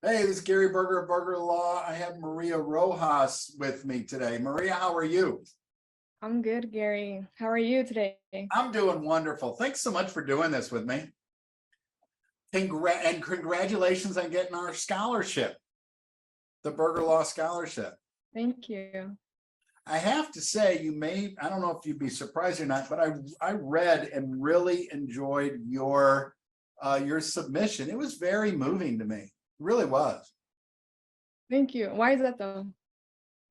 Hey, this is Gary Berger of Berger Law. I have Maria Rojas with me today. Maria, how are you? I'm good, Gary. How are you today? I'm doing wonderful. Thanks so much for doing this with me. And congratulations on getting our scholarship, the Berger Law Scholarship. Thank you. I have to say, I don't know if you'd be surprised or not, but I read and really enjoyed your submission. It was very moving to me. It really was. Thank you. Why is that though?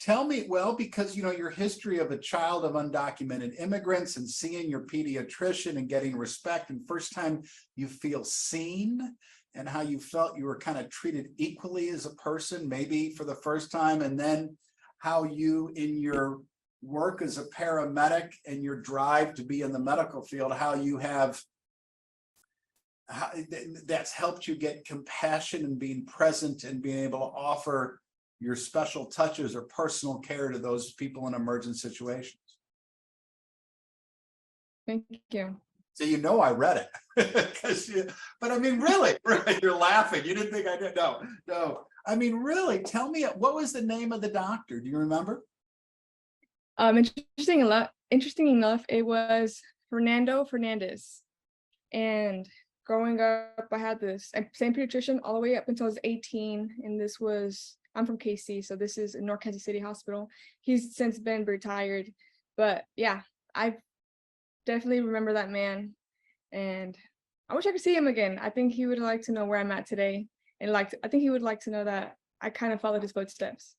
Tell me, well, because your history of a child of undocumented immigrants and seeing your pediatrician and getting respect, and first time you feel seen, and how you felt you were kind of treated equally as a person, maybe for the first time, and then how you, in your work as a paramedic and your drive to be in the medical field, that's helped you get compassion and being present and being able to offer your special touches or personal care to those people in emergent situations. Thank you. So I read it. But I mean, really, you're laughing. You didn't think I did. No. I mean, really, tell me, what was the name of the doctor? Do you remember? Interesting enough, it was Fernando Fernandez. And growing up, I had this same pediatrician all the way up until I was 18. And I'm from KC, so this is in North Kansas City Hospital. He's since been retired. But yeah, I definitely remember that man. And I wish I could see him again. I think he would like to know where I'm at today. And I think he would like to know that I kind of followed his footsteps.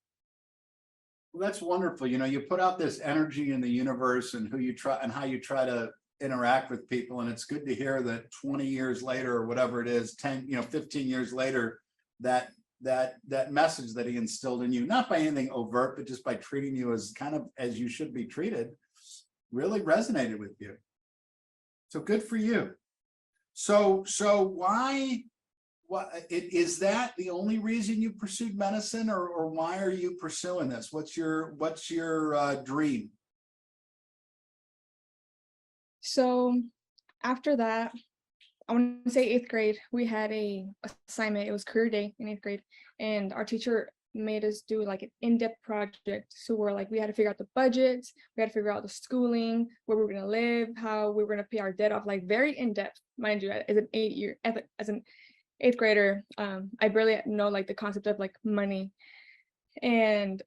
Well, that's wonderful. You put out this energy in the universe and how you try to interact with people. And it's good to hear that 20 years later, or whatever it is, 10, 15 years later, that message that he instilled in you, not by anything overt, but just by treating you as kind of as you should be treated, really resonated with you. So good for you. So what is that the only reason you pursued medicine, or why are you pursuing this? What's your dream? So after that, I want to say 8th grade, we had a assignment. It was career day in 8th grade, and our teacher made us do like an in-depth project. So we had to figure out the budgets, we had to figure out the schooling, where we were going to live, how we were going to pay our debt off, like very in-depth, mind you. As an 8th grader, I barely know like the concept of like money, and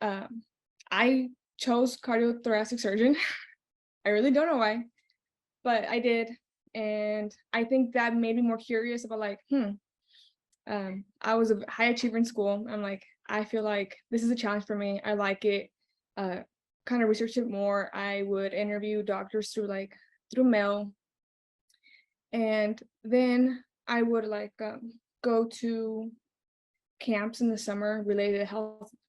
I chose cardiothoracic surgeon. I really don't know why, but I did. And I think that made me more curious about like, I was a high achiever in school. I'm like, I feel like this is a challenge for me. I like it. Kind of research it more. I would interview doctors through mail. And then I would go to camps in the summer related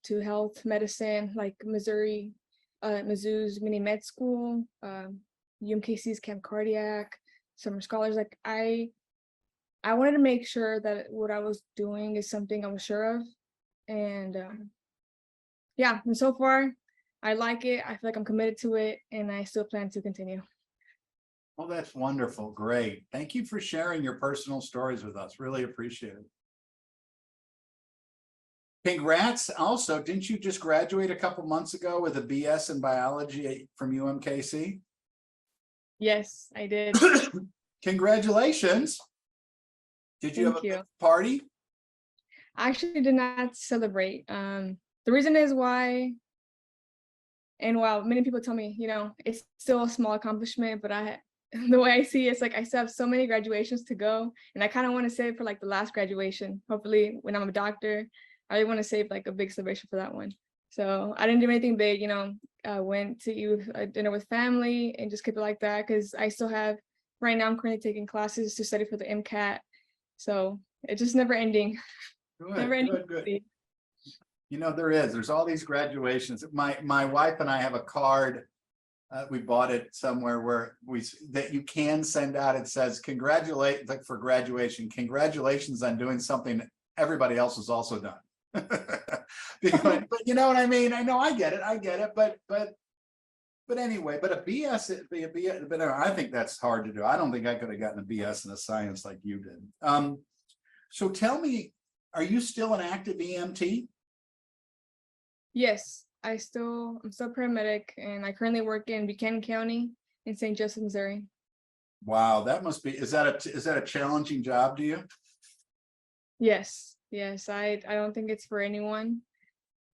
to health medicine, like Mizzou's mini med school, UMKC's Camp Cardiac, summer scholars. Like I wanted to make sure that what I was doing is something I was sure of. And yeah, and so far I like it. I feel like I'm committed to it, and I still plan to continue. Well, that's wonderful. Great. Thank you for sharing your personal stories with us. Really appreciate it. Congrats. Also, didn't you just graduate a couple months ago with a BS in biology from UMKC? Yes, I did. Congratulations. Did you have a big party? I actually did not celebrate. The reason is why, and while many people tell me, it's still a small accomplishment, but the way I see it, it's like I still have so many graduations to go, and I kind of want to save for like the last graduation. Hopefully, when I'm a doctor, I really want to save like a big celebration for that one. So I didn't do anything big, went to eat dinner with family and just keep it like that, because I still have, right now I'm currently taking classes to study for the MCAT. So it's just never ending. Good. There's all these graduations. My wife and I have a card. We bought it somewhere that you can send out. It says, congratulate, like for graduation, congratulations on doing something everybody else has also done. But you know what I mean? I know, I get it. But anyway, but a BS, but I think that's hard to do. I don't think I could have gotten a BS in a science like you did. So tell me, Are you still an active EMT? Yes, I'm still paramedic, and I currently work in Buchanan County in St. Joseph, Missouri. Wow, that must be, is that a challenging job to you? Yes, yes. I don't think it's for anyone.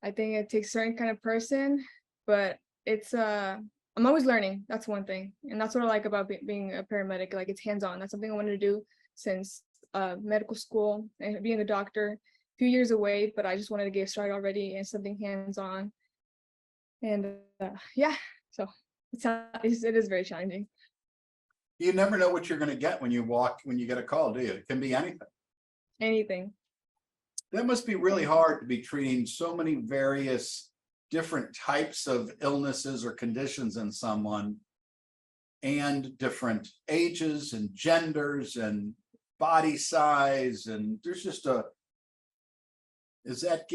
I think it takes a certain kind of person, but it's I'm always learning. That's one thing, and that's what I like about being a paramedic. Like, it's hands on. That's something I wanted to do since medical school and being a doctor. A few years away, but I just wanted to get started already and something hands on. And yeah, so it is very challenging. You never know what you're going to get when you get a call, do you? It can be anything. Anything. That must be really hard to be treating so many various different types of illnesses or conditions in someone, and different ages and genders and body size, and there's just a, is that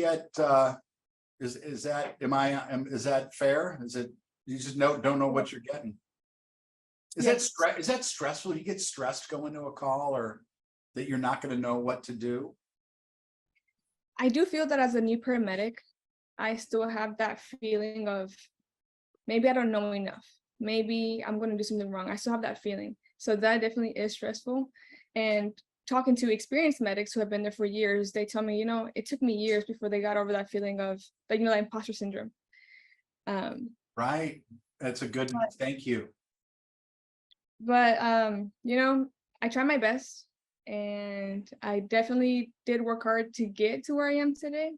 is that fair? Is it, you just don't know what you're getting? Yes. Is that stressful? You get stressed going to a call, or that you're not going to know what to do? I do feel that as a new paramedic, I still have that feeling of maybe I don't know enough. Maybe I'm going to do something wrong. I still have that feeling. So that definitely is stressful. And talking to experienced medics who have been there for years, they tell me, it took me years before they got over that feeling of, like, that imposter syndrome. Right. That's a good, thank you. But I try my best, and I definitely did work hard to get to where I am today.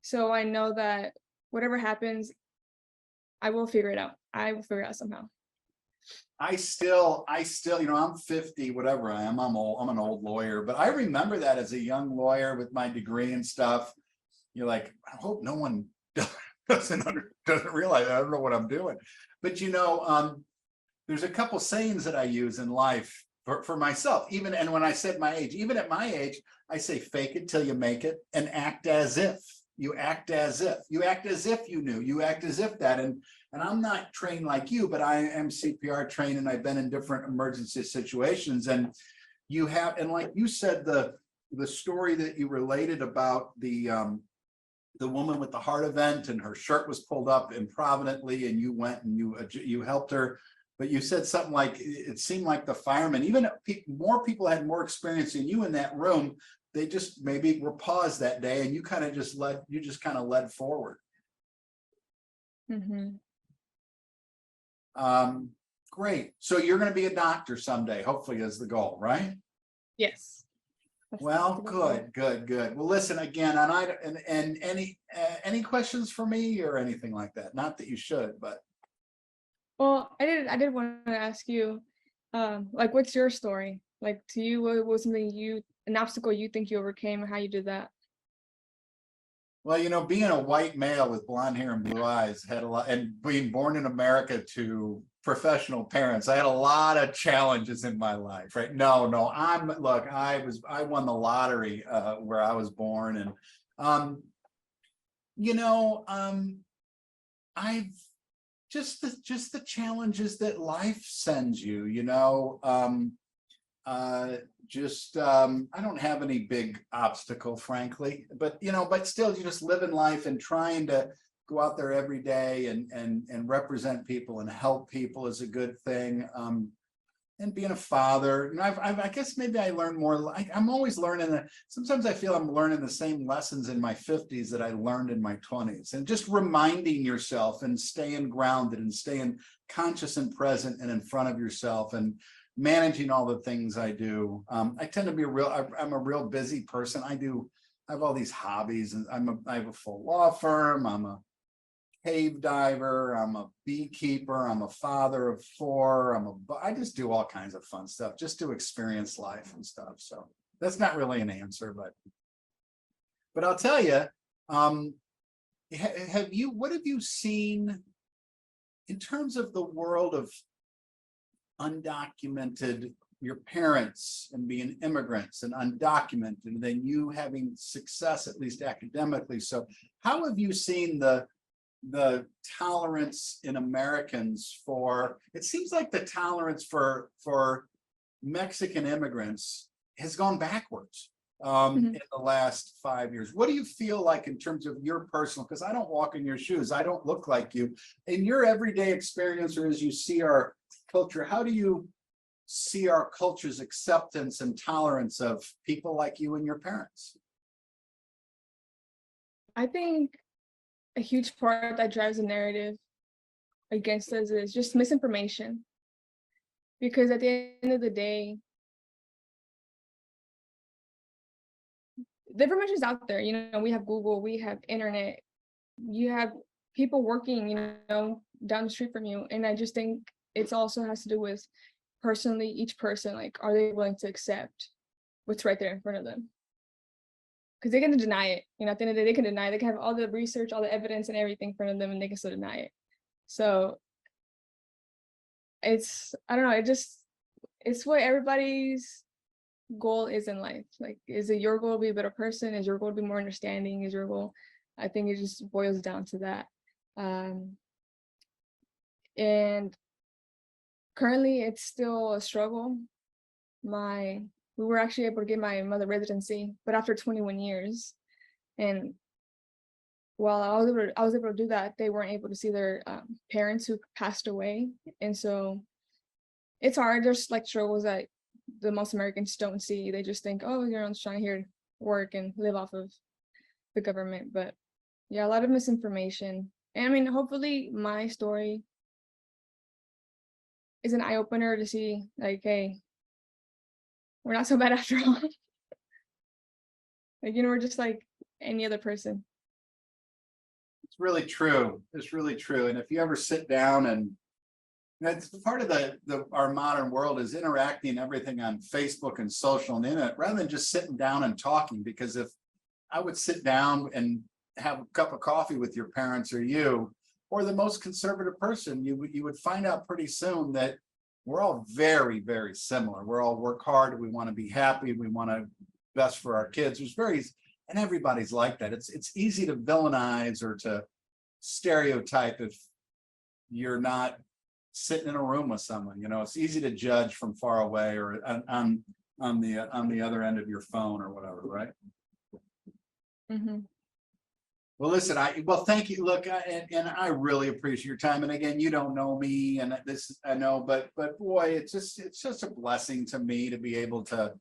So I know that whatever happens, I will figure it out. I will figure it out somehow. I still, I'm 50, whatever I am. I'm old, I'm an old lawyer, but I remember that as a young lawyer with my degree and stuff. You're like, I hope no one doesn't realize I don't know what I'm doing. But there's a couple sayings that I use in life for myself, even, and when I said my age, even at my age, I say fake it till you make it, and act as if. You act as if you knew, you act as if that. And I'm not trained like you, but I am CPR trained, and I've been in different emergency situations. And you have, and like you said, the story that you related about the woman with the heart event, and her shirt was pulled up improvidently, and you went and you helped her. But you said something like, it seemed like the firemen, even more people had more experience than you in that room. They just maybe were paused that day, and you kind of just led forward. Mm-hmm. Great. So you're going to be a doctor someday, hopefully, is the goal, right? Yes. Well, good. Well, listen again, and any questions for me or anything like that? Not that you should, but. Well, I did want to ask you, like, what's your story? Like, to you, what was something an obstacle you think you overcame, and how you did that? Well, being a white male with blonde hair and blue eyes had a lot, and being born in America to professional parents, I had a lot of challenges in my life, right? No, I won the lottery where I was born, and I've just the challenges that life sends you, I don't have any big obstacle, frankly, but still, you just live in life and trying to go out there every day and represent people and help people is a good thing. And being a father, I guess maybe I learned more. I'm always learning. Sometimes I feel I'm learning the same lessons in my 50s that I learned in my 20s, and just reminding yourself and staying grounded and staying conscious and present and in front of yourself, and managing all the things I do. I tend to be I'm a real busy person. I have all these hobbies, and I have a full law firm. I'm a cave diver. I'm a beekeeper. I'm a father of 4. I just do all kinds of fun stuff just to experience life and stuff. So that's not really an answer, but I'll tell you, what have you seen in terms of the world of undocumented, your parents and being immigrants and undocumented, and then you having success, at least academically? So how have you seen the tolerance in Americans for, it seems like the tolerance for Mexican immigrants has gone backwards. Mhm. in the last 5 years? What do you feel like in terms of your personal, because I don't walk in your shoes, I don't look like you. In your everyday experience, or as you see our culture, how do you see our culture's acceptance and tolerance of people like you and your parents? I think a huge part that drives the narrative against us is just misinformation. Because at the end of the day, the information is out there. We have Google, we have internet, you have people working, down the street from you. And I just think it's also has to do with personally, each person, like, are they willing to accept what's right there in front of them? Because they can deny it. At the end of the day, they can deny it. They can have all the research, all the evidence and everything in front of them, and they can still deny it. So I don't know, it's what everybody's goal is in life. Like, is it your goal to be a better person? Is your goal to be more understanding? Is your goal? I think it just boils down to that. And currently it's still a struggle. We were actually able to get my mother residency, but after 21 years. And while I was able to do that, they weren't able to see their parents who passed away. And so it's hard. There's like struggles that the most Americans don't see. They just think, oh, I'm just trying here to work and live off of the government. But yeah, a lot of misinformation. And I mean, hopefully my story is an eye-opener to see, like, hey, we're not so bad after all. Like, we're just like any other person. It's really true. It's really true. And if you ever sit down and that's part of our modern world is interacting everything on Facebook and social and internet rather than just sitting down and talking. Because if I would sit down and have a cup of coffee with your parents or you, or the most conservative person, you would find out pretty soon that we're all very, very similar. We're all work hard. We want to be happy. We want to best for our kids. And everybody's like that. It's easy to villainize or to stereotype if you're not sitting in a room with someone. It's easy to judge from far away or on the other end of your phone or whatever, right? Mm-hmm. Well, listen, thank you. Look, and I really appreciate your time. And again, you don't know me, and this I know, but boy, it's just a blessing to me to be able to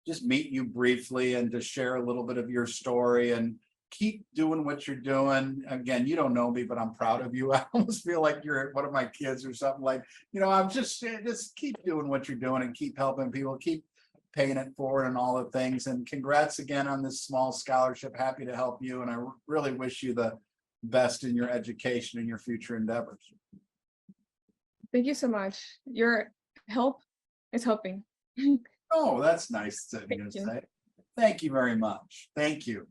just meet you briefly and to share a little bit of your story and keep doing what you're doing. Again, you don't know me, but I'm proud of you. I almost feel like you're one of my kids or something. Like, I'm just keep doing what you're doing and keep helping people, keep paying it forward and all the things. And congrats again on this small scholarship. Happy to help you. And I really wish you the best in your education and your future endeavors. Thank you so much. Your help is helping. Oh, that's nice to Thank you. say. Thank you very much. Thank you.